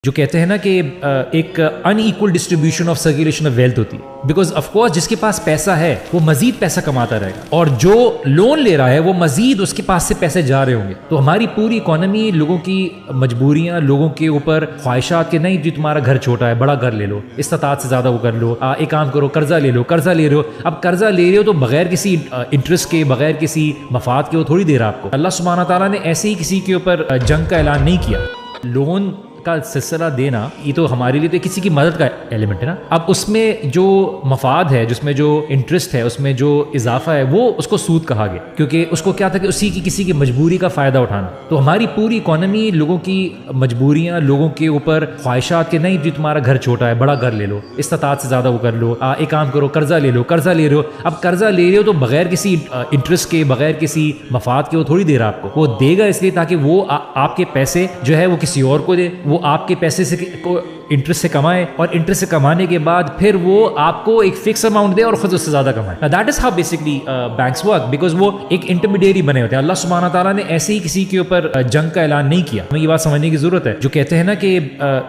جو کہتے ہیں نا کہ ایک unequal distribution of circulation of wealth ہوتی ہے، بیکاز آف کورس جس کے پاس پیسہ ہے وہ مزید پیسہ کماتا رہے گا، اور جو لون لے رہا ہے وہ مزید اس کے پاس سے پیسے جا رہے ہوں گے. تو ہماری پوری اکانومی لوگوں کی مجبوریاں، لوگوں کے اوپر خواہشات کے نہیں جی تمہارا گھر چھوٹا ہے بڑا گھر لے لو، استطاعت سے زیادہ وہ کر لو، ایک کام کرو قرضہ لے لو، قرضہ لے رہے ہو. اب قرضہ لے رہے ہو تو بغیر کسی انٹرسٹ کے، بغیر کسی مفاد کے وہ تھوڑی دے رہا آپ کو. اللہ سبحانہ تعالیٰ نے ایسے ہی کسی کے اوپر جنگ کا اعلان نہیں کیا. لون کا سلسلہ دینا یہ تو ہمارے لیے تو کسی کی مدد کا ایلیمنٹ ہے نا. اب اس میں جو مفاد ہے، جس میں جو انٹرسٹ ہے، اس میں جو اضافہ ہے، وہ اس کو سود کہا گیا، کیونکہ اس کو کیا تھا کہ اسی کی کسی کی مجبوری کا فائدہ اٹھانا. تو ہماری پوری اکانومی لوگوں کی مجبوریاں، لوگوں کے اوپر خواہشات کے نہیں جی تمہارا گھر چھوٹا ہے بڑا گھر لے لو، استطاعت سے زیادہ وہ کر لو، ایک کام کرو قرضہ لے لو، قرضہ لے رہے ہو. اب قرضہ لے رہے ہو تو بغیر کسی انٹرسٹ کے، بغیر کسی مفاد کے وہ تھوڑی دے رہا آپ کو. وہ دے گا اس لیے تاکہ وہ آپ کے پیسے جو ہے وہ کسی اور کو دے، وہ آپ کے پیسے سے کو انٹرسٹ سے کمائے، اور انٹرسٹ سے کمانے کے بعد پھر وہ آپ کو ایک فکس اماؤنٹ دے اور خود اس سے زیادہ کمائے. That is how basically banks work, because وہ ایک انٹرمیڈیری بنے ہوتے ہیں. اللہ سبحانہ تعالیٰ نے ایسے ہی کسی کے اوپر جنگ کا اعلان نہیں کیا. ہمیں یہ بات سمجھنے کی ضرورت ہے. جو کہتے ہیں نا کہ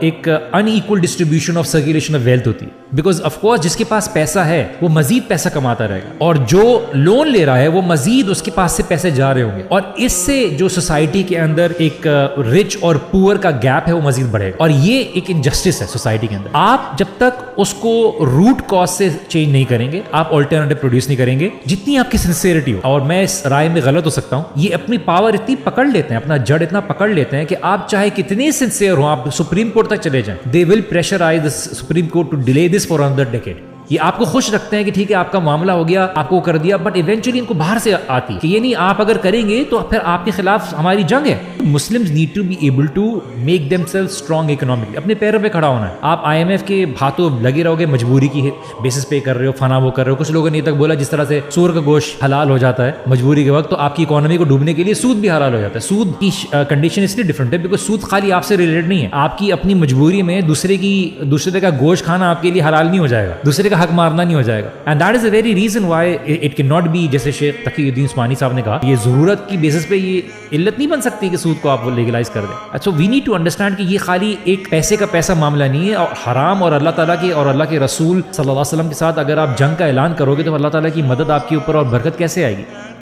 ایک unequal distribution of circulation of wealth ہوتی ہے، بیکاز آف کورس جس کے پاس پیسہ ہے وہ مزید پیسہ کماتا رہے گا، اور جو لون لے رہا ہے وہ مزید اس کے پاس سے پیسے جا رہے ہوں گے، اور اس سے جو سوسائٹی کے اندر ایک رچ اور پور کا گیپ ہے وہ مزید بڑھے گا. اور یہ ایک انجسٹس ہے سوسائٹی کے اندر. آپ جب تک اس کو روٹ کاز سے چینج نہیں کریں گے، آپ آلٹرنیٹو پروڈیوس نہیں کریں گے، جتنی آپ کی سنسیئرٹی ہو. اور میں اس رائے میں غلط ہو سکتا ہوں، یہ اپنی پاور اتنی پکڑ لیتے ہیں، اپنا جڑ اتنا پکڑ لیتے ہیں کہ آپ چاہے کتنے سنسیئر ہوں، آپ سپریم کورٹ تک چلے جائیں، they will pressurise the supreme court to delay this for another decade. یہ آپ کو خوش رکھتے ہیں کہ ٹھیک ہے آپ کا معاملہ ہو گیا، آپ کو کر دیا، بٹ ایونچولی ان کو باہر سے آتی ہے کہ یہ نہیں، آپ اگر کریں گے تو پھر آپ کے خلاف ہماری جنگ ہے. Muslims need to be able to make them self strong economically, اپنے پیروں پہ کھڑا ہونا ہے. آپ IMF کے ہاتھوں لگے رہو گے، مجبوری کی بیسس پہ کر رہے ہو، فنا وہ کر رہے ہو. کچھ لوگوں نے یہ تک بولا جس طرح سے سور کا گوشت حلال ہو جاتا ہے مجبوری کے وقت، تو آپ کی اکانومی کو ڈوبنے کے لیے سود بھی حلال ہو جاتا ہے. سود کی کنڈیشن اس لیے ڈفرنٹ ہے بیکاز سود خالی آپ سے ریلیٹڈ نہیں ہے. آپ کی اپنی مجبوری میں دوسرے کا گوشت کھانا آپ کے لیے حلال نہیں ہو جائے گا، دوسرے کا حق مارنا نہیں ہو جائے گا. And that is the very reason why it cannot be، جیسے شیخ تقی الدین عثمانی صاحب نے کہا، یہ ضرورت کی بیسس پہ یہ علت نہیں بن سکتی کہ سود کو آپ لیگلائز کر دیں. So we need to understand کہ یہ خالی ایک پیسے کا پیسہ معاملہ نہیں ہے، اور حرام اور اللہ تعالیٰ کے اور اللہ کے رسول صلی اللہ علیہ وسلم کے ساتھ اگر آپ جنگ کا اعلان کرو گے تو اللہ تعالیٰ کی مدد آپ کے اوپر اور برکت کیسے آئے گی؟